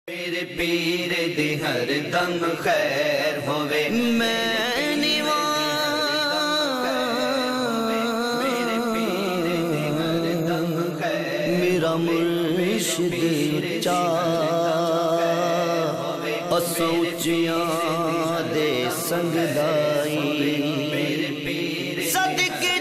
میرے پیر دی ہر دم خیر ہوے میں میرے پیر دی ہر دم خیر میرا مرشد چاہ اسوچیاں دے سنگ لائی میرے پیر صدقے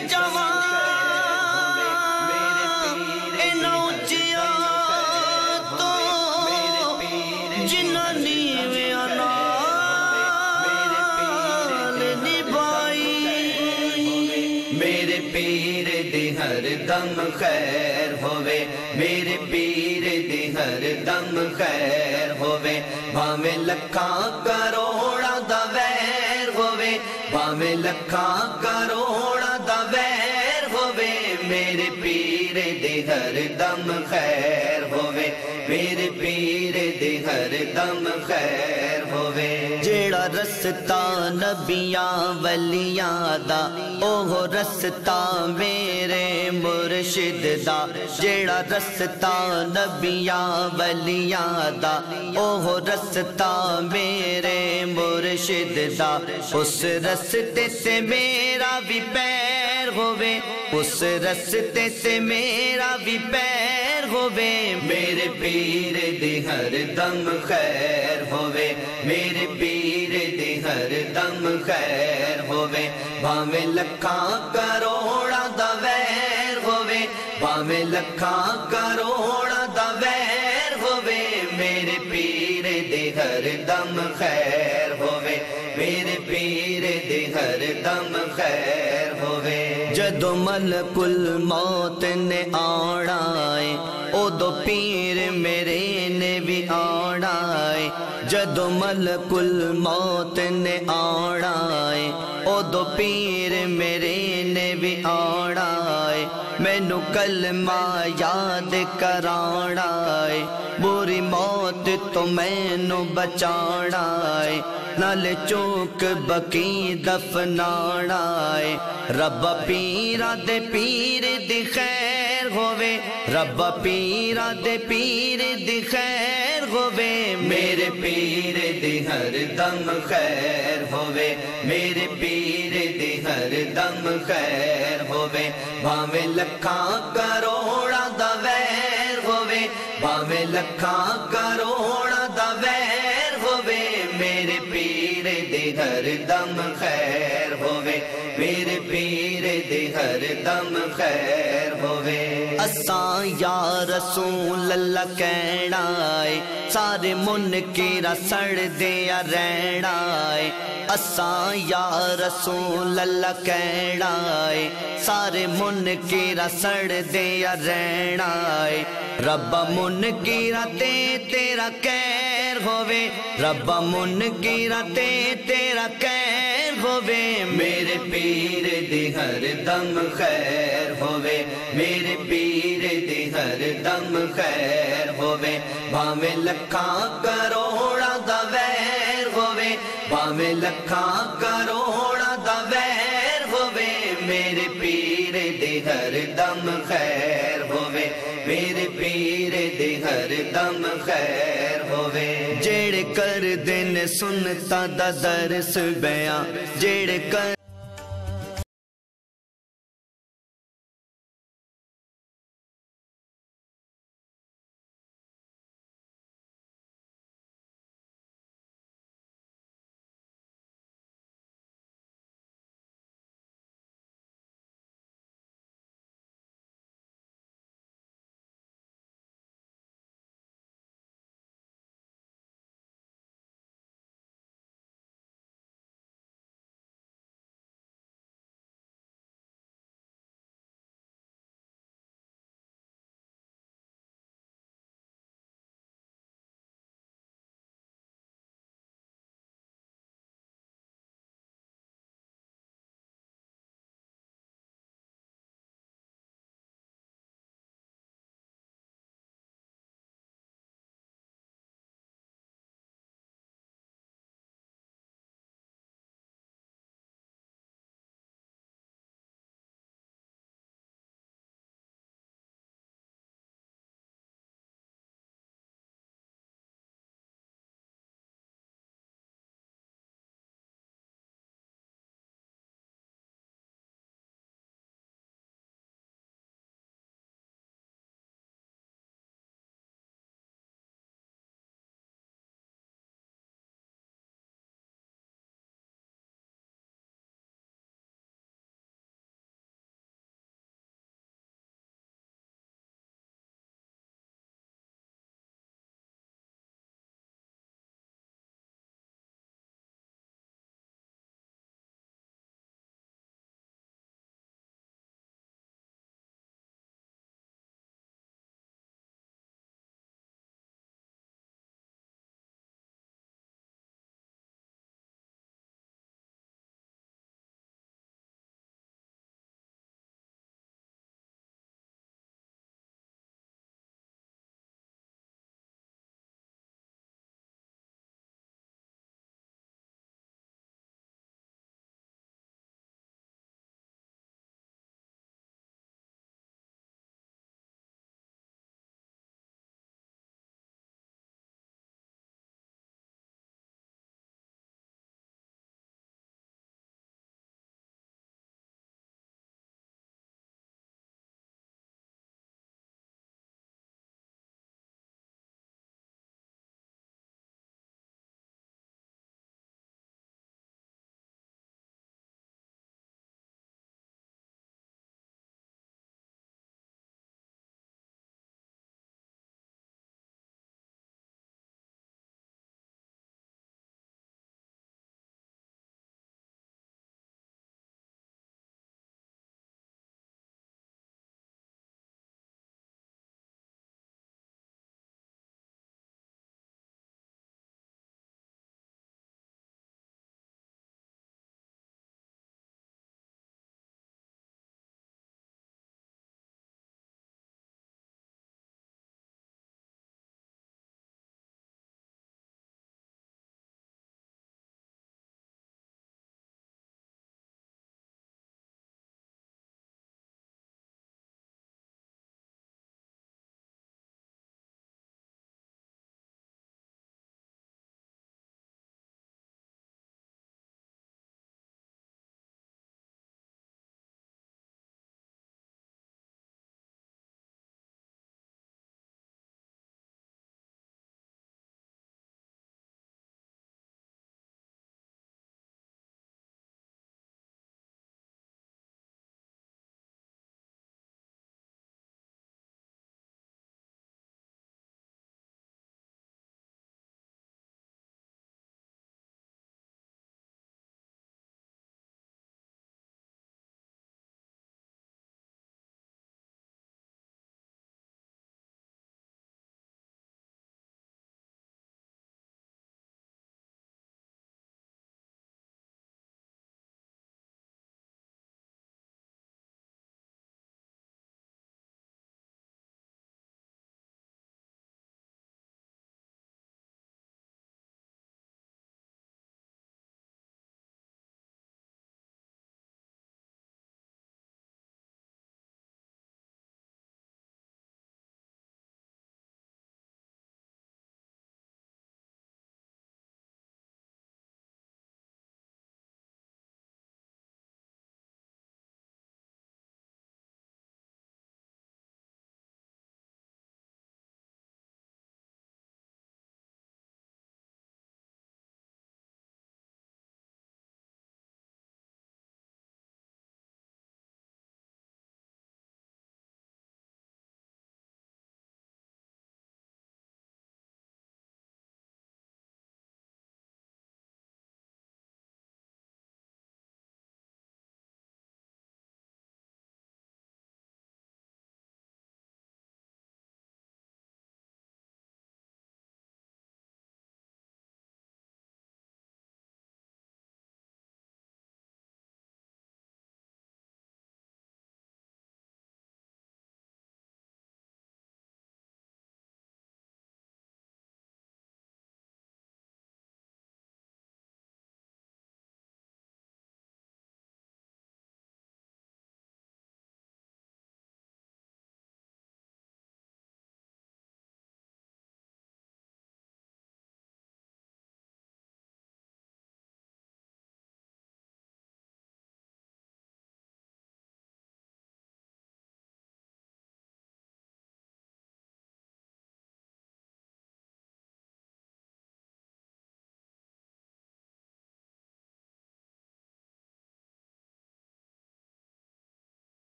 میرے پیر دی ہر دم خیر ہوے میرے پیر دی ہر دم خیر ہوے بھاویں لکھاں کروڑاں دا ویر ہوے بھاویں لکھاں کروڑاں دا ویر ہوے میرے پیر دی ہر دم خیر ہوے میرے پیر دی ہر دم خیر ہوے جیڑا رستہ نبیاں ولیاں دا اوہ رستہ میرے مرشد دا جیڑا رستہ نبیاں ولیاں دا اوہ رستہ میرے مرشد دا اس رستے سے میرا بھی پیر ہوے اس رستے سے میرا بھی پیر ہوے میرے پیر دی ہر دم خیر ہوے میرے پیر دی ہر دم خیر ہوے بھاویں لکھاں کروڑاں دا ویر ہوے بھاویں لکھاں کروڑاں دا ویر ہوے میرے پیر دی ہر دم خیر ہوے میرے پیر دی ہر دم خیر ہوے جدو ملک الموت نے آنا ہے اودو پیر میرے نے بھی آنا ہے جدو ملک الموت نے آنا ہے اودو پیر میرے نے بھی آنا ہے مینوں کلمہ یاد کرانا ہے بری موت تو مینوں بچانا ہے نال چوک بکی دفنانا ہے رب پیرا دے پیر دی خیر ہوے رب پیرا دے پیر دی خیر ہوے میرے پیر دی ہر دم خیر ہوے میرے پیر دی ہر دم خیر ہوے بھاویں لکھاں کروڑاں دا ویر ہوے بھاویں لکھاں کروڑاں دا ویر ہوے میرے پیر دی ہر دم خیر ہوے میرے پیر دی ہر دم خیر ہوے اساں یا رسول اللہ کہنا ہے سارے منکراں سڑ دیا رہنا ہے اساں یا رسول اللہ کہنا ہے سارے منکراں سڑ دیا رہنا ہے رب منکراں تے تیرا خیر ہوے رب منکراں تے تیرا خیر ہوے میرے پیر دی ہر دم خیر ہوے میرے پیر دی ہر دم خیر ہوے بھاویں لکھاں کروڑاں دا ویر ہوے بھاویں لکھاں کروڑاں دا ویر ہوے میرے پیر دی ہر دم خیر ہوے میرے پیر دی ہر دم خیر ہوے جیڑے کر دن سنتا دا درس بیاں جیڑے کر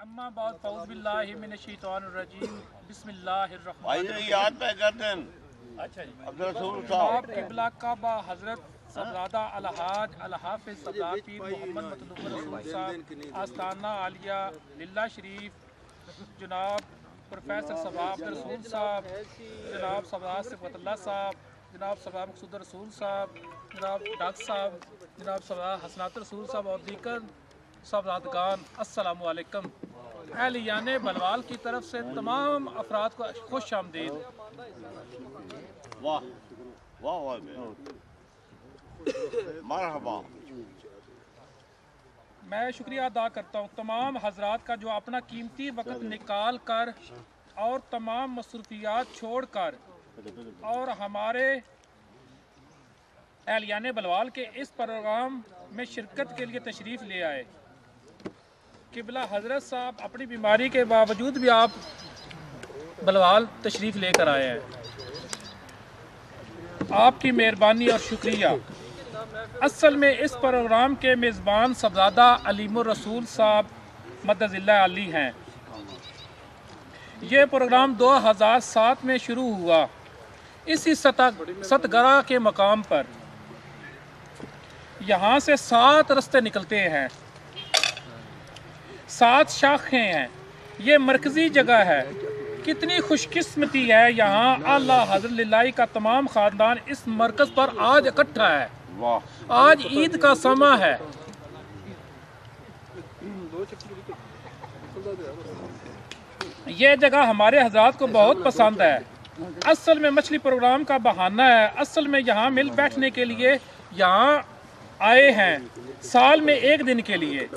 اما بعد فاعوذ باللہ من الشیطان الرجیم بسم اللہ الرحمن الرحیم یاد پہ کرتے ہیں اچھا جی عبدالرسول جناب قبلہ کعبہ حضرت صاحبزادہ الحاج الحافظ سردار پیر محمد مطلوب رسول صاحب آستانہ عالیہ للہ شریف جناب پروفیسر صاحب رسول صاحب جناب صاحب صفت اللہ صاحب جناب صاحب مقصود رسول صاحب جناب ڈاکٹر صاحب جناب صاحب حسنات رسول صاحب اور دیگر صاحبزادگان السلام علیکم۔ اہلیان بلوال کی طرف سے تمام افراد کو خوش آمدید۔ واہ واہ واہ مرحبا۔ میں شکریہ ادا کرتا ہوں تمام حضرات کا جو اپنا قیمتی وقت نکال کر اور تمام مصروفیات چھوڑ کر اور ہمارے اہلیان بلوال کے اس پروگرام میں شرکت کے لیے تشریف لے آئے۔ قبلہ حضرت صاحب اپنی بیماری کے باوجود بھی آپ بلوال تشریف لے کر آئے ہیں، آپ کی مہربانی اور شکریہ۔ اصل میں اس پروگرام کے میزبان صاحبزادہ علیم الرسول صاحب مدد اللہ علی ہیں۔ یہ پروگرام 2007 میں شروع ہوا اسی ستگرہ کے مقام پر۔ یہاں سے 7 رستے نکلتے ہیں، 7 شاخیں ہیں، یہ مرکزی جگہ ہے۔ کتنی خوش قسمتی ہے یہاں اعلیٰ حضرت للہ کا تمام خاندان اس مرکز پر آج اکٹھا ہے۔ آج عید کا سماں ہے۔ یہ جگہ ہمارے حضرات کو بہت پسند ہے۔ اصل میں مچھلی پروگرام کا بہانہ ہے، اصل میں یہاں مل بیٹھنے کے لیے یہاں آئے ہیں سال میں 1 دن کے لیے۔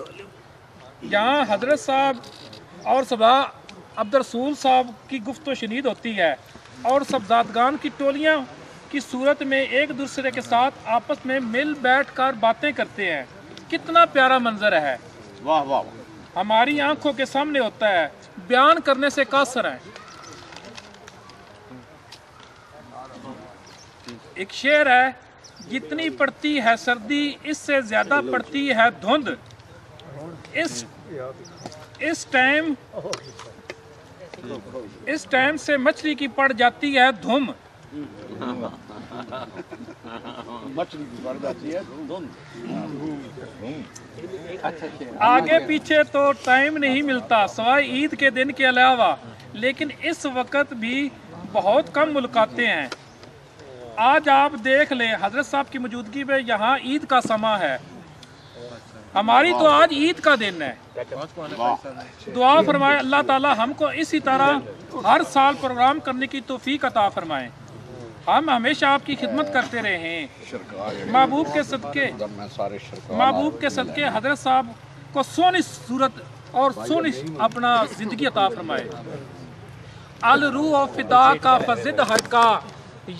یہاں حضرت صاحب اور صبح عبدالرسول صاحب کی گفت و شنید ہوتی ہے اور صاحبزادگان کی ٹولیاں کی صورت میں ایک دوسرے کے ساتھ آپس میں مل بیٹھ کر باتیں کرتے ہیں۔ کتنا پیارا منظر ہے، واہ واہ ہماری آنکھوں کے سامنے ہوتا ہے، بیان کرنے سے قاصر ہے۔ ایک شعر ہے، جتنی پڑتی ہے سردی اس سے زیادہ پڑتی ہے دھند، اس ٹائم سے مچھلی کی پڑ جاتی ہے دھم۔ آگے پیچھے تو ٹائم نہیں ملتا سوائے عید کے دن کے علاوہ، لیکن اس وقت بھی بہت کم ملاقاتیں ہیں۔ آج آپ دیکھ لیں حضرت صاحب کی موجودگی میں یہاں عید کا سماں ہے، ہماری تو آج عید کا دن ہے۔ دعا فرمائے اللہ تعالی ہم کو اسی طرح ہر سال پروگرام کرنے کی توفیق عطا فرمائے، ہم ہمیشہ آپ کی خدمت کرتے رہے ہیں۔ محبوب کے صدقے حضرت صاحب کو سونی صورت اور سونی اپنا زندگی عطا فرمائے۔ الروح و فدا کا فضد ہر کا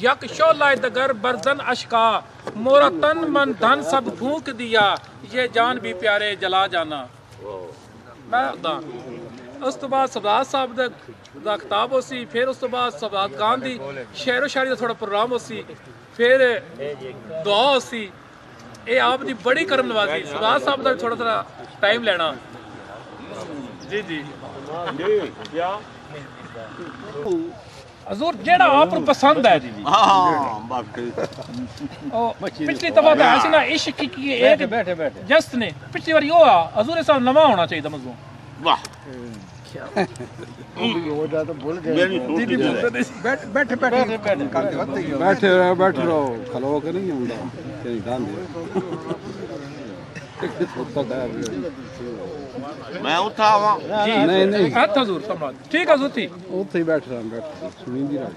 یک شعلہ دگر برزن اشکا، مورا تن من دھن سب پھونک دیا، یہ جان بھی پیارے جلا جانا۔ اس تو بعد صاحبزاد صاحب دا خطاب ہو سی، پھر اس تو بعد صاحبزادگان دی شعر و شاعری دا تھوڑا پروگرام ہو سی، پھر دعا ہو سی۔ اے آپ دی بڑی کرم نوازی، صاحبزاد صاحب دا تھوڑا تھوڑا ٹائم لینا۔ جی جی حضور جیڑا آپ کو پسند ہے جی پچھلی دفعہ تو ایسی نا عشق کی ایک جست نے پچھلی بار یہ حضور اس سال نواں ہونا چاہیے مضمون۔ واہ بیٹھ رہو کھلو کے نہیں میں اٹھا ہوا نہیں ہاتھ حضور ٹھیک حضور تھی اتنے ہی بیٹھ رہا بیٹھ سنی رہا۔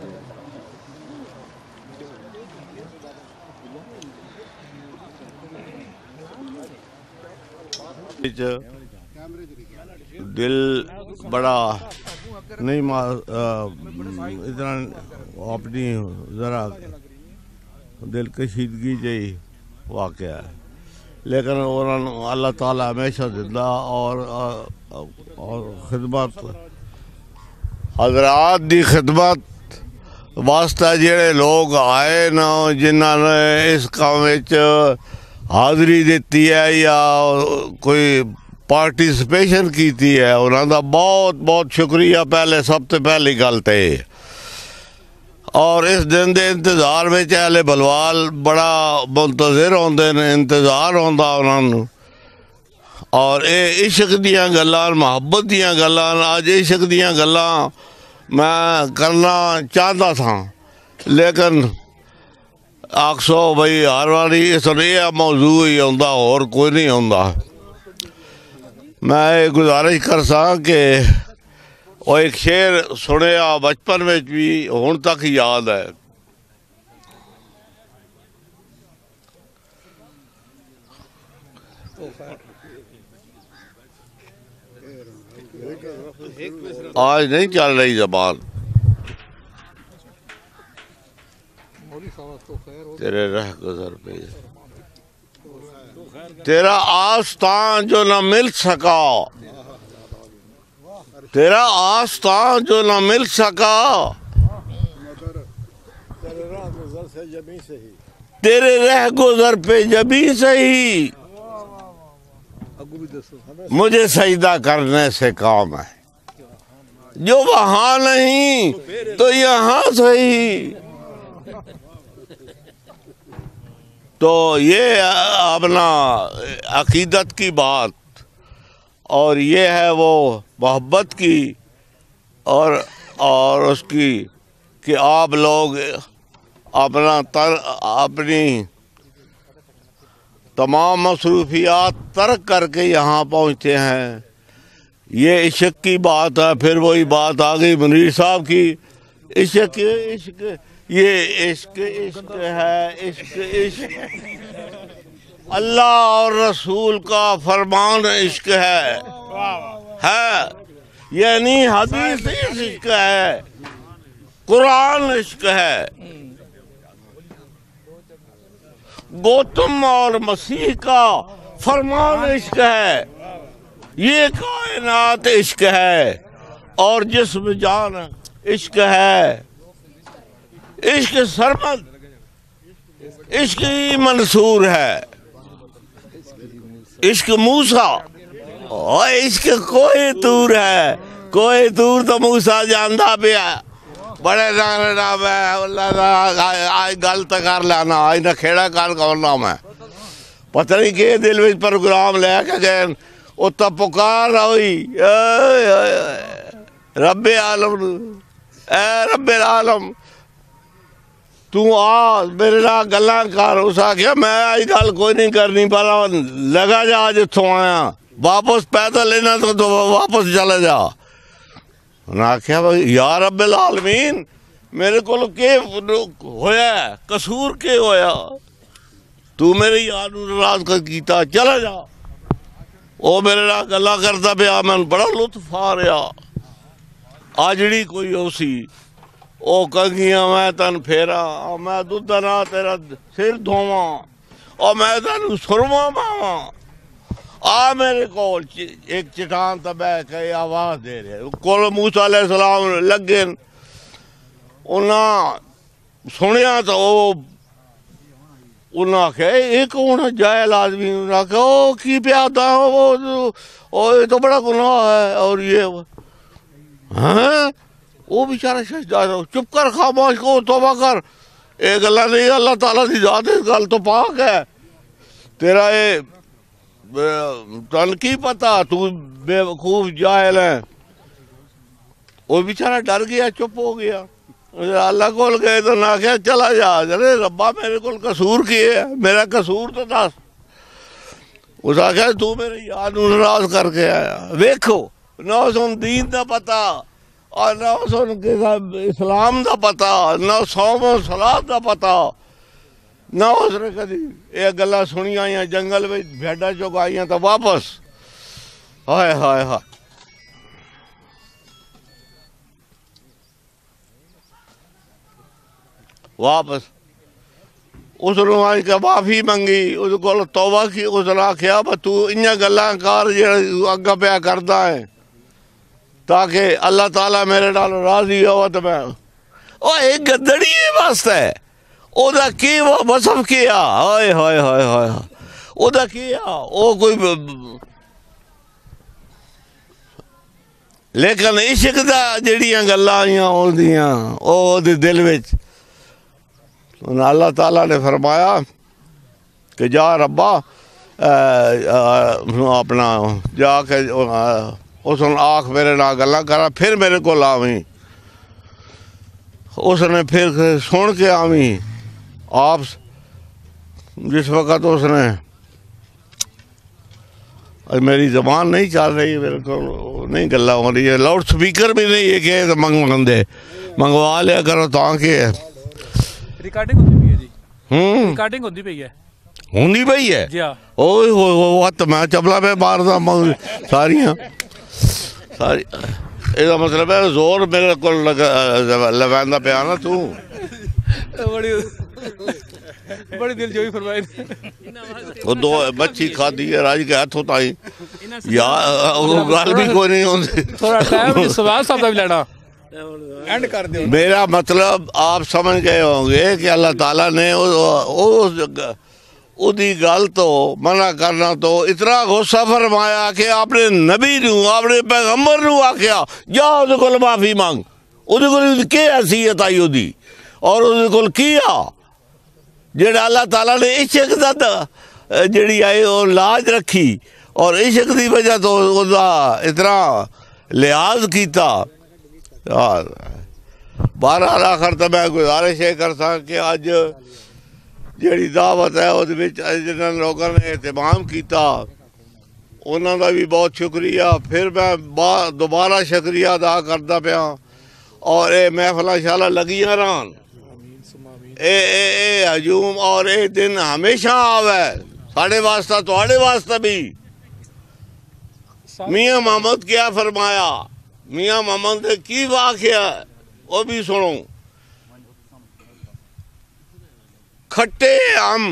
دل بڑا نہیں اتنا اپنی ذرا دل کشیدگی جی واقعہ ہے، لیکن اللہ تعالیٰ ہمیشہ زندہ اور خدمت حضرات دی خدمت واسطہ جڑے لوگ آئے نا جنہوں نے اس کام حاضری دیتی ہے یا کوئی ਪਾਰਟਿਸਿਪੇਸ਼ਨ ਕੀਤੀ ਹੈ ਉਹਨਾਂ ਦਾ ਬਹੁਤ ਬਹੁਤ ਸ਼ੁਕਰੀਆ ਪਹਿਲੇ ਸਭ ਤੋਂ ਪਹਿਲੀ ਗੱਲ ਤੇ। ਔਰ ਇਸ ਦਿਨ ਦੇ ਇੰਤਜ਼ਾਰ ਵਿੱਚ ਅਹਿਲੇ ਬਲਵਾਲ ਬੜਾ ਮੁੰਤਜ਼ਰ ਹੁੰਦੇ ਨੇ, ਇੰਤਜ਼ਾਰ ਹੁੰਦਾ ਉਹਨਾਂ ਨੂੰ। ਔਰ ਇਹ ਇਸ਼ਕ ਦੀਆਂ ਗੱਲਾਂ, ਮੁਹੱਬਤ ਦੀਆਂ ਗੱਲਾਂ, ਅੱਜ ਇਸ਼ਕ ਦੀਆਂ ਗੱਲਾਂ ਮੈਂ ਕਰਨਾ ਚਾਹੁੰਦਾ ਸਾਂ, ਲੇਕਿਨ ਆਖਸੋ ਬਈ ਹਰ ਵਾਰੀ ਇਸ ਇਹ ਮੌਜੂ ਹੀ ਆਉਂਦਾ, ਹੋਰ ਕੋਈ ਨਹੀਂ ਆਉਂਦਾ। میں گزارش کرساں کہ وہ ایک شعر سنیا بچپن میں بھی ہن تک یاد ہے۔ آج نہیں چل رہی زبان، تیرے رہ گزر پہ تیرا آستان جو نہ مل سکا، تیرا آستان جو نہ مل سکا، تیرے رہ گزر پہ جبھی سہی، مجھے سجدہ کرنے سے کام ہے، جو وہاں نہیں تو یہاں صحیح۔ تو یہ اپنا عقیدت کی بات، اور یہ ہے وہ محبت کی اور اس کی کہ آپ لوگ اپنی تمام مصروفیات ترک کر کے یہاں پہنچتے ہیں۔ یہ عشق کی بات ہے۔ پھر وہی بات آ گئی منیر صاحب کی، عشق عشق، یہ عشق عشق ہے، عشق عشق، اللہ اور رسول کا فرمان عشق ہے، یعنی حدیث عشق ہے، قرآن عشق ہے، گوتم اور مسیح کا فرمان عشق ہے، یہ کائنات عشق ہے، اور جسم جان عشق ہے، عشق سرمد، عشق ہی منصور ہے، عشق موسیٰ، اور عشق کوئی دور ہے، کوئی دور تو موسیٰ جاندہ پیا بڑے نام ہے اللہ آج غلط کر لینا، آج نہ کھیڑا کر کرنا میں پتہ نہیں کہ دل میں پروگرام لے کے گئے وہ تو پکار ہوئی رب عالم، اے رب العالم تو آ میرے نال گلاں کر۔ اس آخیا میں آج گل کوئی نہیں کرنی، پہلا لگا جا جتوں آیا، واپس پیدل لینا تو واپس چلے جا۔ انہاں آخیا یا رب العالمین میرے کو کہ ہویا قصور کے ہویا، تو میرے یار ناراض کیتا، چلا جا۔ وہ میرے نال گلاں کرتا پیا، میں بڑا لطف آ رہا۔ آجڑی کوئی ہو سی او کنگیاں میں تن پھیرا، میں دودھ نہ تیرا سر دھواں، اور میں تن سرما ماواں، آ میرے کو ایک چٹان تبہ کے آواز دے رہے کول موسیٰ علیہ السلام لگے، انہاں سنیا تو انہاں آخیا یہ کون ہے جاہل آدمی، انہاں آخیا او کی پیادا وہ تو بڑا گناہ ہے، اور یہ ہاں وہ بیچارہ شہزاد چپ کر، خاموش کو توبہ کر، ایک اللہ نہیں اللہ تعالیٰ دی ذات اس گل تو پاک ہے، تیرا یہ تن کی پتا، تو بے وقوف جاہل ہے۔ وہ بیچارہ ڈر گیا، چپ ہو گیا۔ اللہ کول گئے تو نہ کہا چلا جا، ارے ربا میرے کول قصور کیے، میرا قصور تو دس۔ اس آخیا تو میرے یار ناراض کر کے آیا، ویکھو نہ سن دین دا پتا، اور نہ سن اسلام دا پتا، نہ صوم و صلاۃ دا پتا، نہ اس نے کدی یہ گلاں سنی آئیاں جنگل میں بھیڈا چگائیاں تو واپس ہائے ہائے ہائے۔ واپس اس نے آئی کہ معافی منگی، اس کو توبہ کی، اس نے آخیا تو انہاں گلاں کر جڑا اگا پیا کردا ہے تاکہ اللہ تعالیٰ میرے نال راضی ہو۔ تو میں او ایک گدڑی واسطے او دا کی وہ وصف کیا، ہائے ہائے ہائے ہائے، او دا کیا او کوئی لیکن عشق دا جڑیاں گلاں آئیاں ہوندیاں او دے دل وچ اللہ تعالیٰ نے فرمایا کہ جا ربا اپنا جا کے اس نے آنکھ میرے نال گلاں کرا پھر میرے کو آویں اس نے پھر سن کے آویں آپ جس وقت اس نے میری زبان نہیں چل رہی میرے کو نہیں گلا ہو رہی ہے لاؤڈ سپیکر بھی نہیں ہے کہ منگوا لیا کرو تاکہ ریکارڈنگ ہوندی پئی ہے جی ریکارڈنگ ہوندی پئی ہے ہوندی پئی ہے جی ہاں اوئے ہوئے ہاتھ میں چپلا پہ ماردا ساریاں ساری یہ مطلب ہے زور میرے کو لگاندا پیا نا تو بڑی دل جوئی فرمائی وہ دو مچھی کھادی ہے راج کے ہاتھوں تائیں یا گل بھی کوئی نہیں ہوندی تھوڑا ٹائم سوال صاحب دا بھی لینا اینڈ کر دیو میرا مطلب آپ سمجھ گئے ہوں گے کہ اللہ تعالیٰ نے دی گل تو منع کرنا تو اتنا غصہ فرمایا کہ اپنے نبی نو اپنے پیغمبر نو آکھیا جا اودے کول معافی مانگ اودے کول کی حیثیت آئی اودی اور اودے کول کیا جڑا اللہ تعالیٰ نے عشق دا جڑی آئی وہ لاج رکھی اور عشق دی وجہ تو ادا اتنا لحاظ کیتا بہرحال آخر تو میں گزارش یہ کرتا کہ اج جڑی دعوت ہے وہ جنہوں لوگوں نے اہتمام کیتا انہوں کا بھی بہت شکریہ پھر میں دوبارہ شکریہ ادا کرتا پیا اور اے محفلاں انشاءاللہ لگیاں رہن اے ہجوم اور اے دن ہمیشہ آوے ساڑھے واسطہ تواڈے واسطہ بھی میاں محمد کیا فرمایا میاں محمد نے کی واقعہ وہ بھی سنو کھٹے آم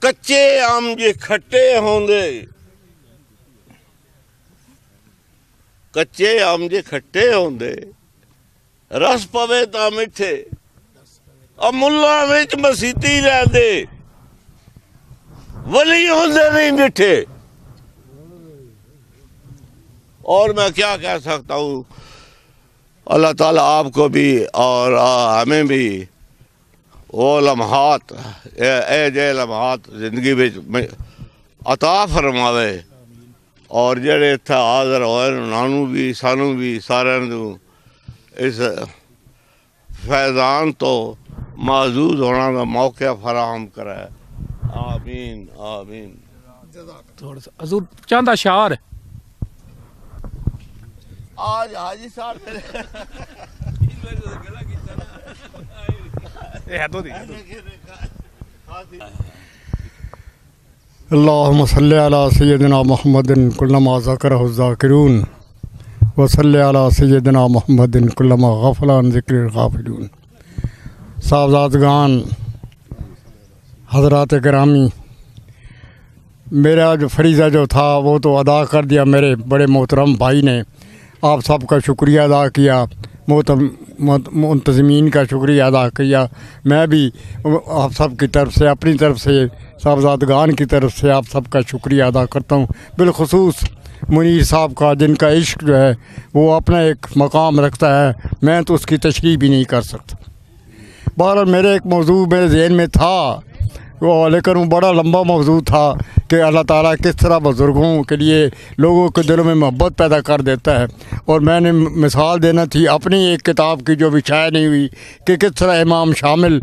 کچے آم جے کھٹے ہوندے کچے آم جے کھٹے ہوندے رس پوے تا مٹھے اور ملا وچ مسیتی رہندے ولی ہوندے نہیں مٹھے اور میں کیا کہہ سکتا ہوں اللہ تعالیٰ آپ کو بھی اور ہمیں بھی وہ لمحات اے جے لمحات زندگی میں عطا فرماوے اور جڑے اتھے حاضر ہوئے انہوں بھی سانوں بھی سارے اس فیضان تو معزوز ہونا کا موقع فراہم کرے آمین آمین تھوڑا سا حضور چاندہ شعر آج حاجی صاحب اللہم صلی علی سیدنا محمد کلما ذکرہ الذاکرون وصلی علی سیدنا محمد کلما غفل عن ذکر الغافلون صاحبزادگان حضرات گرامی میرا جو فریضہ جو تھا وہ تو ادا کر دیا میرے بڑے محترم بھائی نے آپ سب کا شکریہ ادا کیا منتظمین کا شکریہ ادا کیا میں بھی آپ سب کی طرف سے اپنی طرف سے صاحبزادگان کی طرف سے آپ سب کا شکریہ ادا کرتا ہوں بالخصوص منیر صاحب کا جن کا عشق جو ہے وہ اپنا ایک مقام رکھتا ہے میں تو اس کی تشریح بھی نہیں کر سکتا بہرحال میرے ایک موضوع میرے ذہن میں تھا وہ لیکن وہ بڑا لمبا موضوع تھا کہ اللہ تعالیٰ کس طرح بزرگوں کے لیے لوگوں کے دلوں میں محبت پیدا کر دیتا ہے اور میں نے مثال دینا تھی اپنی ایک کتاب کی جو بھی شائع نہیں ہوئی کہ کس طرح امام شامل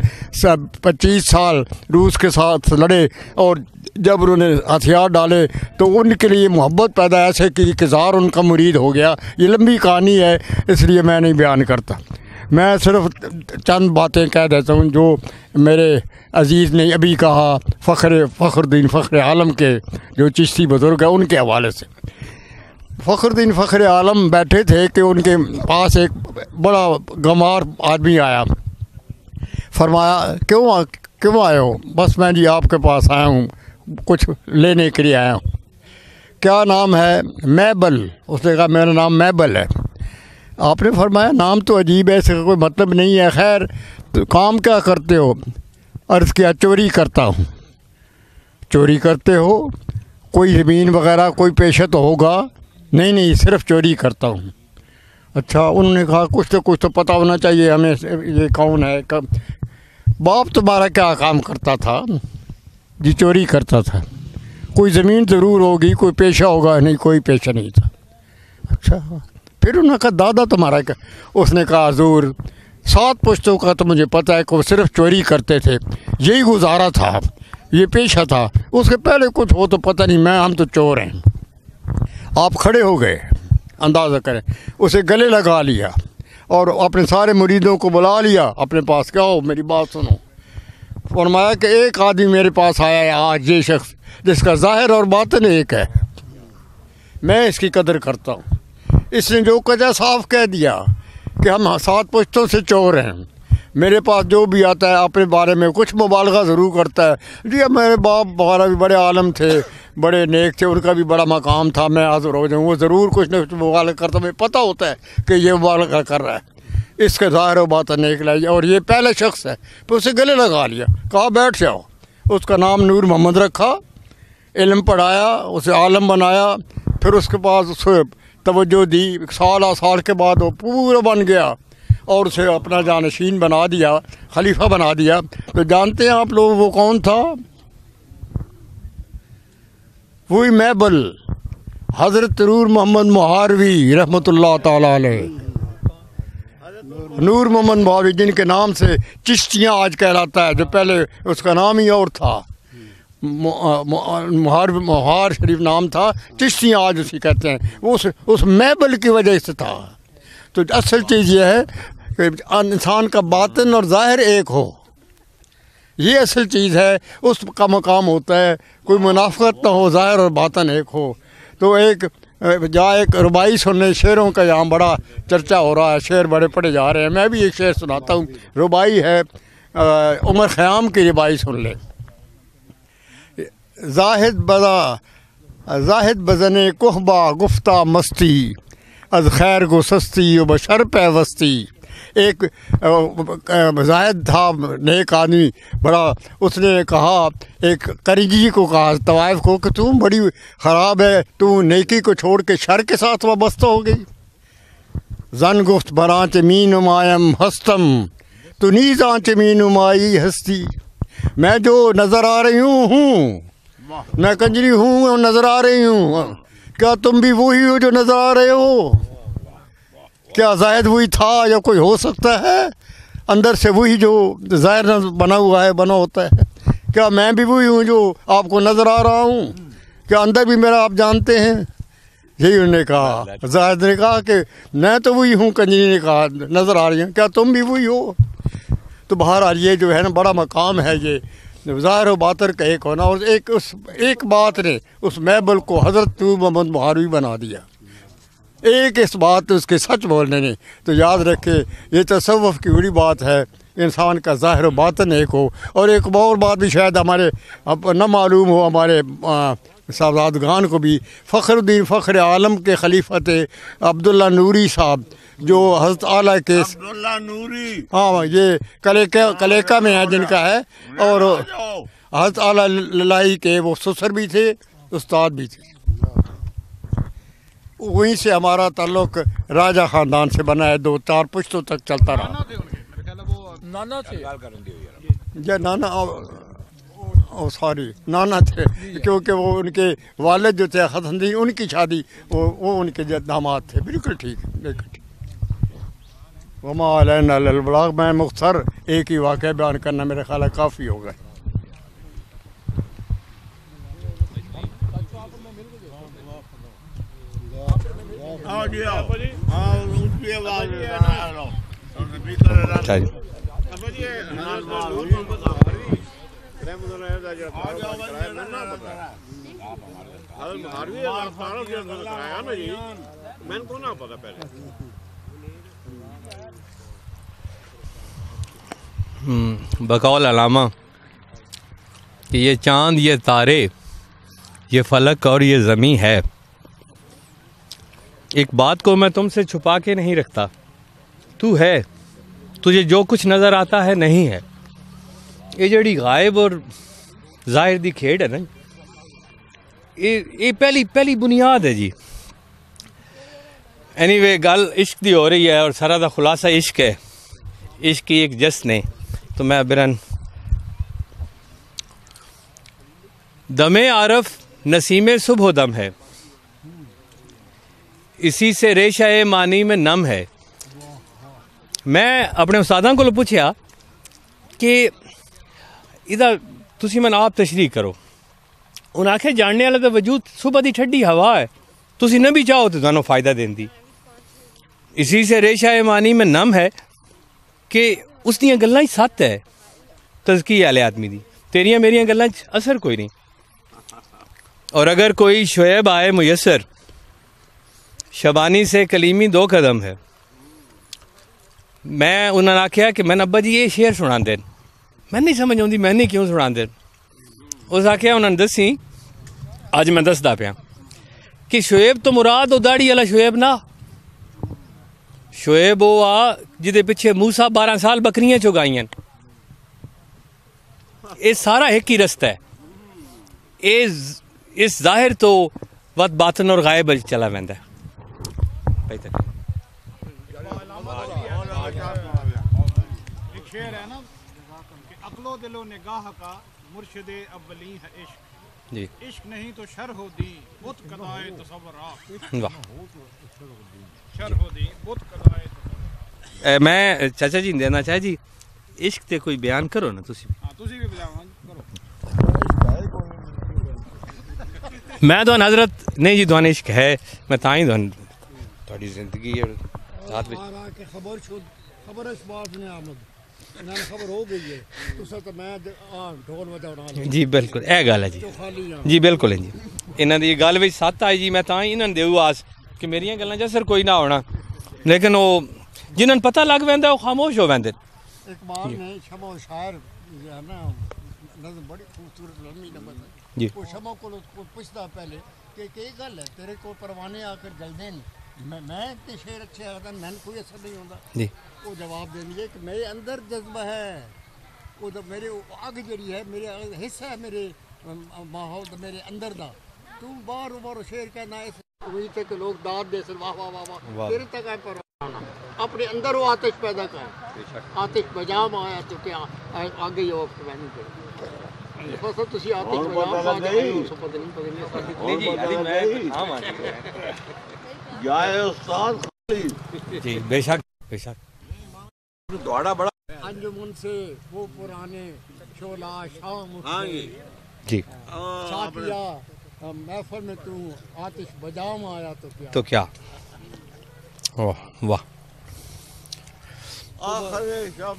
25 سال روس کے ساتھ لڑے اور جب انہوں نے ہتھیار ڈالے تو ان کے لیے محبت پیدا ایسے کی کہ زار ان کا مرید ہو گیا یہ لمبی کہانی ہے اس لیے میں نہیں بیان کرتا میں صرف چند باتیں کہہ دیتا ہوں جو میرے عزیز نے ابھی کہا فخر الدین فخر عالم کے جو چشتی بزرگ ہیں ان کے حوالے سے فخر الدین فخر عالم بیٹھے تھے کہ ان کے پاس ایک بڑا گنوار آدمی آیا فرمایا کیوں آئے ہو بس میں جی آپ کے پاس آیا ہوں کچھ لینے کے لیے آیا ہوں کیا نام ہے میبل اس نے کہا میرا نام میبل ہے آپ نے فرمایا نام تو عجیب ہے اس کا کوئی مطلب نہیں ہے خیر تو کام کیا کرتے ہو عرض کیا چوری کرتا ہوں چوری کرتے ہو کوئی زمین وغیرہ کوئی پیشہ تو ہوگا نہیں صرف چوری کرتا ہوں۔ اچھا، انہوں نے کہا کچھ تو پتہ ہونا چاہیے ہمیں یہ کون ہے۔ باپ تمہارا کیا کام کرتا تھا؟ جی چوری کرتا تھا۔ کوئی زمین ضرور ہوگی، کوئی پیشہ ہوگا؟ نہیں، کوئی پیشہ نہیں تھا۔ اچھا، پھر انہوں نے کہا دادا تمہارا کیا؟ اس نے کہا حضور 7 پشتوں کا تو مجھے پتہ ہے کہ وہ صرف چوری کرتے تھے، یہی گزارا تھا، یہ پیشہ تھا، اس کے پہلے کچھ ہو تو پتہ نہیں، ہم تو چور ہیں۔ آپ کھڑے ہو گئے، اندازہ کریں، اسے گلے لگا لیا اور اپنے سارے مریدوں کو بلا لیا اپنے پاس کہ آؤ میری بات سنو۔ فرمایا کہ ایک آدمی میرے پاس آیا ہے آج، یہ شخص جس کا ظاہر اور باطن ایک ہے، میں اس کی قدر کرتا ہوں۔ اس نے جو کہا صاف کہہ دیا کہ ہم 7 پشتوں سے چور ہیں، میرے پاس جو بھی آتا ہے اپنے بارے میں کچھ مبالغہ ضرور کرتا ہے، جی اب میرے باپ وغیرہ بھی بڑے عالم تھے، بڑے نیک تھے، ان کا بھی بڑا مقام تھا، میں حاضر ہو جاؤں، وہ ضرور کچھ نہ کچھ مبالغہ کرتا، مجھے پتہ ہوتا ہے کہ یہ مبالغہ کر رہا ہے، اس کا ظاہر و باطن نیک لائی، اور یہ پہلا شخص ہے۔ پھر اسے گلے لگا لیا، کہا بیٹھ جاؤ۔ اس کا نام نور محمد رکھا، علم پڑھایا، اسے عالم بنایا، پھر اس کے پاس اسے توجہ دی، سال کے بعد وہ پورا بن گیا اور اسے اپنا جانشین بنا دیا، خلیفہ بنا دیا۔ تو جانتے ہیں آپ لوگ وہ کون تھا؟ وہی محبل حضرت نور محمد مہاروی رحمۃ اللہ تعالیٰ علیہ، نور محمد مہاروی، جن کے نام سے چشتیاں آج کہلاتا ہے، جو پہلے اس کا نام ہی اور تھا، مہار شریف نام تھا، چشتیاں آج اسی کہتے ہیں، اس محبل کی وجہ سے تھا۔ تو اصل چیز یہ ہے کہ انسان کا باطن اور ظاہر ایک ہو، یہ اصل چیز ہے، اس کا مقام ہوتا ہے، کوئی منافقت نہ ہو، ظاہر اور باطن ایک ہو۔ تو ایک ربائی سننے، شعروں کا یہاں بڑا چرچا ہو رہا ہے، شعر بڑے پڑھے جا رہے ہیں، میں بھی ایک شعر سناتا ہوں، ربائی ہے، عمر خیام کی ربائی سن لے۔ زاہد بزن کہبہ گفتہ مستی، از خیر کو سستی و بشر پیوستی۔ ایک زاہد تھا، نیک آدمی بڑا، اس نے کہا ایک کرجی کو کہا طوائف کو کہ تم بڑی خراب ہے، تو نیکی کو چھوڑ کے شر کے ساتھ وابستہ ہو گئی۔ زن گفت برانچ می نمایم ہستم، تو نیز آنچ می نمائی ہستی۔ میں جو نظر آ رہی ہوں، میں کنجری ہوں اور نظر آ رہی ہوں، کیا تم بھی وہی ہو جو نظر آ رہے ہو؟ کیا زاہد وہی تھا یا کوئی ہو سکتا ہے اندر سے وہی جو ظاہر بنا ہوا ہے بنا ہوتا ہے؟ کیا میں بھی وہی ہوں جو آپ کو نظر آ رہا ہوں؟ کیا اندر بھی میرا آپ جانتے ہیں؟ یہی انہوں نے کہا، زاہد نے کہا کہ میں تو وہی ہوں، کنجری نے کہا نظر آ رہی ہوں، کیا تم بھی وہی ہو؟ تو بہرحال یہ جو ہے نا بڑا مقام ہے، یہ ظاہر و باطن کا ایک ہونا، اور ایک بات نے اس محبل کو حضرت نور محمد مہاروی بنا دیا، ایک اس بات اس کے سچ بولنے نے۔ تو یاد رکھے یہ تصوف کی بڑی بات ہے، انسان کا ظاہر و باطن ایک ہو۔ اور ایک اور بات بھی شاید ہمارے نہ معلوم ہو ہمارے صاحبزادگان کو بھی، فخر الدین فخر عالم کے خلیفہ تھے عبداللہ نوری صاحب، جو حضرت اعلیٰ کے عبداللہ نوری، ہاں یہ کلیکا میں ہے جن کا ہے، اور حضرت اعلیٰ لائی کے وہ سسر بھی تھے، استاد بھی تھے۔ وہیں سے ہمارا تعلق راجہ خاندان سے بنا ہے، 2-4 پشتوں تک چلتا رہا۔ نانا تھے، یا نانا سوری نانا تھے، کیونکہ وہ ان کے والد جو تھے حسن، ان کی شادی وہ ان کے داماد تھے۔ بالکل ٹھیک ہے، بالکل ٹھیک۔ وما علینا الا البلاغ۔ میں مختصر ایک ہی واقعہ بیان کرنا میرے خیال ہے کافی ہوگا۔ بقول علامہ کہ یہ چاند، یہ تارے، یہ فلک اور یہ زمین ہے، ایک بات کو میں تم سے چھپا کے نہیں رکھتا، تو ہے، تجھے جو کچھ نظر آتا ہے نہیں ہے۔ یہ جڑی غائب اور ظاہر دی کھیڑ ہے نا، یہ پہلی بنیاد ہے جی۔ اینی وے گل عشق دی ہو رہی ہے اور سارا دا خلاصہ عشق ہے. عشق کی ایک جشن ہے. تو میں برن دم عارف نسیم صبح و دم ہے, اسی سے ریشہ معنی میں نم ہے. میں اپنے استاداں کو پوچھیا کہ ادھر تسی من آپ تشریح کرو. انہاں آکھے جاننے والے دا وجود صبح دی ٹھڈی ہوا ہے, تسی نہ بھی چاہو تو تانوں فائدہ دیندی. اسی سے ریشہ معنی میں نم ہے کہ اس دیاں گلاں ہی سچ ہے تزکیہ والے آدمی دی. تیریاں میریاں گلاں اثر کوئی نہیں. اور اگر کوئی شعیب آئے میسر, شبانی سے کلیمی 2 قدم ہے. میں انہوں نے آخیا کہ میں ابا جی یہ شعر سنا دین. میں نہیں سمجھ آتی میں نہیں کیوں سنا دین. اس آخیا انہوں نے دسی, اج میں دسدا پیا کہ شعیب تو مراد وہ داڑھی والا شعیب نہ. شعیب وہ آ جہدے پیچھے موسیٰ 12 سال بکریاں چگائیاں. یہ سارا ایک ہی رستہ ہے. اس ظاہر تو وقت باطن اور غائب چلا ویندا ہے. شعر ہے نا کہ عقل و دل و نگاہ کا مرشد اولی ہے عشق. جی عشق نہیں تو شر ہو دی بت قضائے تصورات. واہ. شر ہو دی بت قضائے تصورات. میں چاچا جی دینا چاہے جی عشق تے کوئی بیان کرو نا تسی. ہاں تسی بھی بجاؤ کرو. میں تو حضرت نہیں جی دوان عشق ہے. میں تاں ہی دوان تھوڑی زندگی ہے ساتھ وچ کہ خبر شد خبر اس بات نے آمد انہاں خبر ہو گئی ہے تسا تو میں ڈھول وجاؤنا. جی بالکل اے گل ہے جی. جی بالکل ہے جی. انہاں دی گل وچ سچ آئی جی. میں تاں ہی انہاں دیو آس کہ میریاں گلاں جسر کوئی نہ ہونا, لیکن وہ جنہاں پتہ لگ ویندا وہ خاموش ہو ویندے. اقبال نے شمع و شاعر جو ہے نا نظم بڑی خوبصورت لمبی نمبر جی. وہ شمع کو پوچھتا پہلے کہ گل ہے تیرے کو پروانے آ کر جلدے نہیں, میں اتنے شعر اچھے آتا میں کوئی اثر نہیں ہوتا. جی وہ جواب دیں گے کہ میرے اندر جذبہ ہے, وہ تو میرے آگ جڑی ہے میرے حصہ ہے میرے ماحول میرے اندر دا. تو بار شعر کہنا ہے وہی تک لوگ داد دے سن واہ واہ واہ واہ تیرے تک ہے پروانا اپنے اندر وہ آتش پیدا کر. آتش بجام آیا تو کیا آگے ہی وقت میں نہیں کروں. تسی آتش بجام آ گئے ہو سب پتہ نہیں جائے استاد جی بے شک بے شک. دوڑا بڑا انجمن سے وہ پرانے شعلہ شام جی ساتھیا محفل میں تو آتش بجام آیا تو کیا. واہ واہ. آخر شب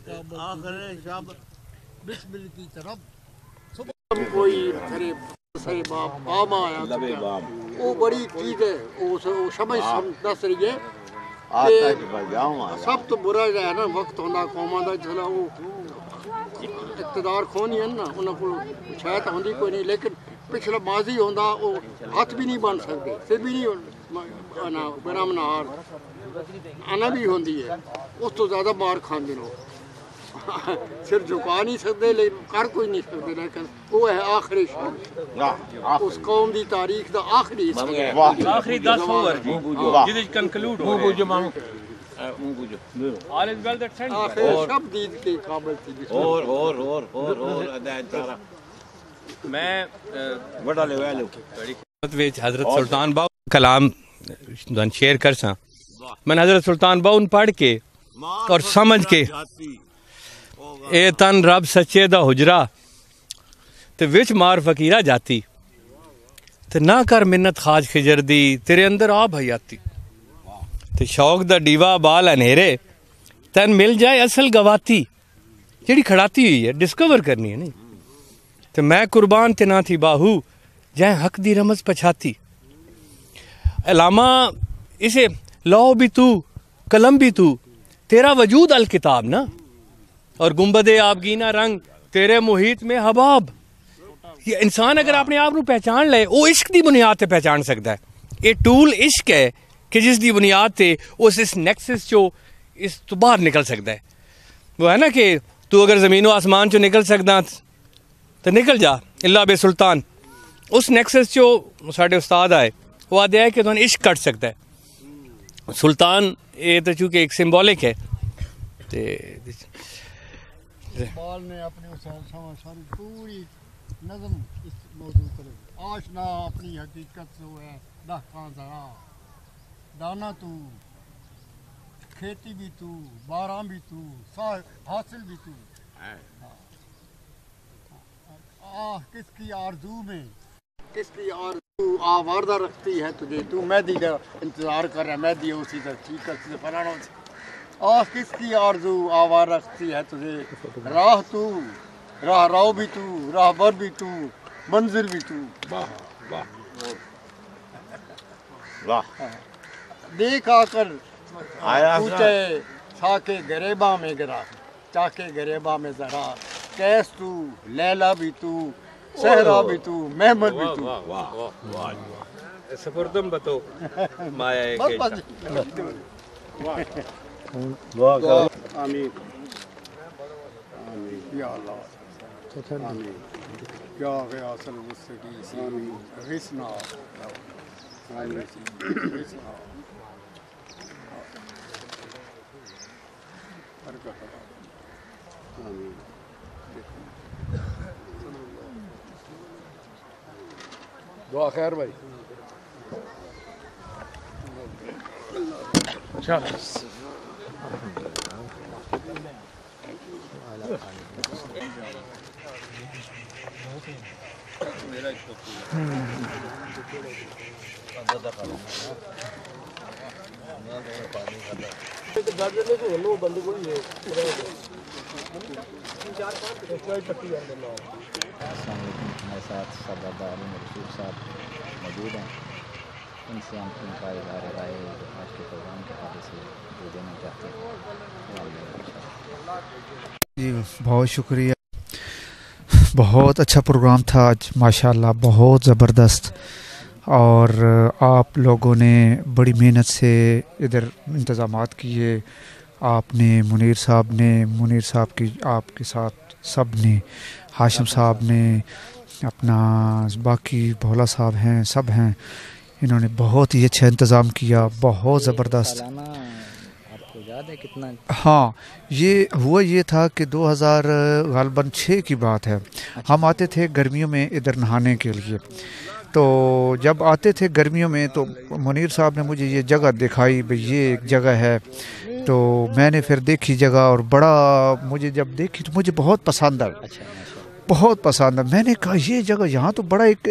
شب آخر شب بسمل کی طرف صبح کوئی سرے بام آیا. وہ بڑی چیز ہے, وہ سمجھ دس رہی ہے. سب تو برا جو ہے نا وقت ہونا قوما دا جلا وہ اقتدار کھونی ہے نا انہوں کو شاید ہوندی کوئی نہیں, لیکن پچھلا ماضی ہوندا وہ ہاتھ بھی نہیں بن سکتے پھر بھی نہیں برام نہار آنا بھی ہوندی ہے. اس تو زیادہ مار کھاندے لوگ سر جھکا نہیں سکتے لیکن کر کوئی نہیں سکتے. لیکن وہ ہے آخری شب اس قوم دی تاریخ دا آخری آخری 10 اوور جدی کنکلوڈ ہو آخر شب دید کے قابل تھی. میں حضرت سلطان باؤ کلام شیئر کر سا. میں حضرت سلطان باؤ پڑھ کے اور سمجھ کے اے تن رب سچے دا حجرا تے وچ مار فقیرہ جاتی تے نہ کر منت خاج خجر دی تیرے اندر آب حیاتی تے شوق دا ڈیوا بال انہیرے تن مل جائے اصل گواتی جیڑی کھڑاتی ہوئی ہے ڈسکور کرنی ہے نہیں تے میں قربان تے نہ تھی باہو جائیں حق دی رمز پچھاتی. علامہ اسے لو بھی تو قلم بھی تو تیرا وجود الکتاب نا اور گنبد آبگینہ رنگ تیرے محیط میں حباب. یہ انسان اگر اپنے آپ کو پہچان لے وہ عشق دی بنیاد تے پہچان سکتا ہے. یہ ٹول عشق ہے کہ جس دی بنیاد تے اس نیکسس چو اس تو باہر نکل سکتا ہے. وہ ہے نا کہ تو اگر زمین و آسمان چو نکل سکتا تو نکل جا اللہ بے سلطان. اس نیکسس چو ساڑھے استاد آئے وہ آدھے ہے کہ تو عشق کٹ سکتا ہے سلطان یہ تو چونکہ ایک سمبولک ہے اقبال نے اپنے ساری پوری نظم اس موضوع پر آشنا اپنی حقیقت سے ہے دہقاں ذرا دانا تو کھیتی بھی تو باران بھی تو حاصل بھی تو کس کی آرزو میں کس کی آرزو آوردہ رکھتی ہے تجھے تو مہدی کا انتظار کر رہا ہے مہدی اسی سے حقیقت سے فلانوں سے کس کی آرزو آوار رکھتی ہے تجھے راہ تو راہ راو بھی تو راہ بر بھی تو منزل بھی تو دیکھ آ کر پوچھے ساکے گریباں میں گرا چاکے گریباں میں ذرا کیس تو لیلا بھی تو صحرا بھی تو محمد بھی تو سپردم بتو مایا آمین یا اللہ آمین یا غیاث المستغیث غثنا غثنا دعا خیر بھائی ہمارے ساتھ سردار عالم رسول صاحب موجود ہیں ان سے ہم ان کا اظہار رائے آج کے پروگرام کے حوالے سے جو دینا چاہتے ہیں جی بہت شکریہ بہت اچھا پروگرام تھا آج ماشاءاللہ بہت زبردست اور آپ لوگوں نے بڑی محنت سے ادھر انتظامات کیے آپ نے منیر صاحب کی آپ کے ساتھ سب نے ہاشم صاحب نے اپنا باقی بھولا صاحب ہیں سب ہیں انہوں نے بہت ہی اچھا انتظام کیا بہت زبردست ہاں یہ ہوا یہ تھا کہ 2000 6 کی بات ہے ہم آتے تھے گرمیوں میں ادھر نہانے کے لیے تو جب آتے تھے گرمیوں میں تو منیر صاحب نے مجھے یہ جگہ دکھائی بھئی یہ ایک جگہ ہے تو میں نے پھر دیکھی جگہ اور بڑا مجھے جب دیکھی تو مجھے بہت پسند آئی بہت پسند ہے میں نے کہا یہ جگہ یہاں تو بڑا ایک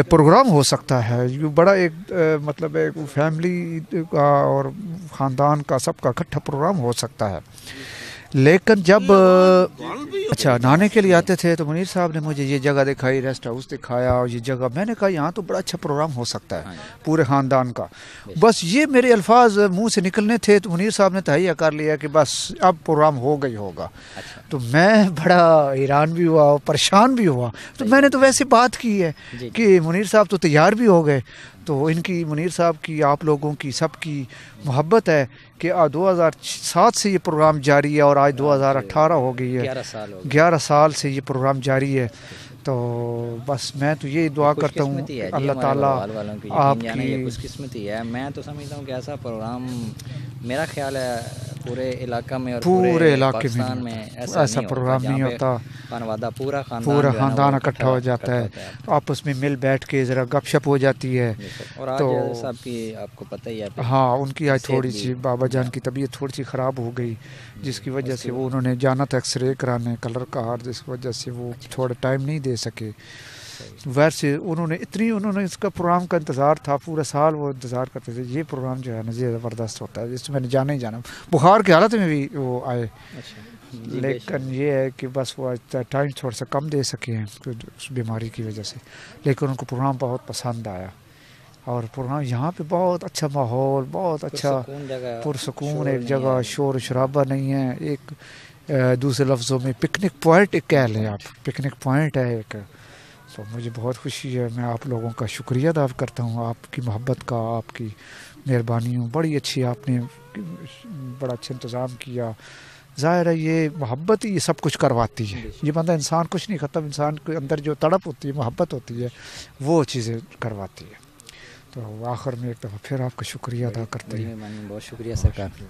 پروگرام ہو سکتا ہے بڑا ایک مطلب ایک فیملی کا اور خاندان کا سب کا اکٹھا پروگرام ہو سکتا ہے لیکن جب اچھا نہانے کے لیے آتے تھے تو منیر صاحب نے مجھے یہ جگہ دکھائی ریسٹ ہاؤس دکھایا اور یہ جگہ میں نے کہا یہاں تو بڑا اچھا پروگرام ہو سکتا ہے پورے خاندان کا بس یہ میرے الفاظ منہ سے نکلنے تھے تو منیر صاحب نے تہیہ کر لیا کہ بس اب پروگرام ہو گئی ہوگا تو میں بڑا حیران بھی ہوا اور پریشان بھی ہوا تو میں نے تو ویسے بات کی ہے کہ منیر صاحب تو تیار بھی ہو گئے تو ان کی منیر صاحب کی آپ لوگوں کی سب کی محبت ہے کہ 2007 سے یہ پروگرام جاری ہے اور آج 2018 ہو گئی ہے 11 سال سے یہ پروگرام جاری ہے تو بس میں تو یہی دعا کرتا ہوں اللہ تعالیٰ آپ کی خوش قسمتی ہے میں تو سمجھتا ہوں کہ ایسا پروگرام میرا خیال ہے پورے علاقہ میں اور پورے علاقے میں ایسا پروگرام نہیں ہوتا پورا خاندان اکٹھا ہو جاتا ہے آپس میں مل بیٹھ کے ذرا گپ شپ ہو جاتی ہے تو سب کی آپ کو پتہ ہی ہے ہاں ان کی آج تھوڑی سی بابا جان کی طبیعت تھوڑی سی خراب ہو گئی جس کی وجہ سے وہ انہوں نے جانا تھا ایکس رے کرانے کلر کا ہار جس وجہ سے وہ تھوڑا ٹائم نہیں دے سکے ویسے انہوں نے اس کا پروگرام کا انتظار تھا پورا سال وہ انتظار کرتے تھے یہ پروگرام جو ہے نا یہ زبردست ہوتا ہے جس میں نے جانا ہی جانا بخار کی حالت میں بھی وہ آئے لیکن یہ ہے کہ بس وہ ٹائم تھوڑا سا کم دے سکے ہیں اس بیماری کی وجہ سے لیکن ان کو پروگرام بہت پسند آیا اور پروگرام یہاں پہ بہت اچھا ماحول بہت اچھا پرسکون ایک جگہ شور و شرابہ نہیں ہے ایک دوسرے لفظوں میں پکنک پوائنٹ ایک کہہ لیں آپ پکنک پوائنٹ ہے ایک تو مجھے بہت خوشی ہے میں آپ لوگوں کا شکریہ ادا کرتا ہوں آپ کی محبت کا آپ کی مہربانیوں بڑی اچھی آپ نے بڑا اچھا انتظام کیا ظاہر ہے یہ محبت ہی یہ سب کچھ کرواتی ہے یہ بندہ انسان کچھ نہیں کرتا انسان کے اندر جو تڑپ ہوتی ہے محبت ہوتی ہے وہ چیزیں کرواتی ہے تو آخر میں ایک دفعہ پھر آپ کا شکریہ ادا کرتے بڑی ہیں. مہربانی، بہت شکریہ سرکار.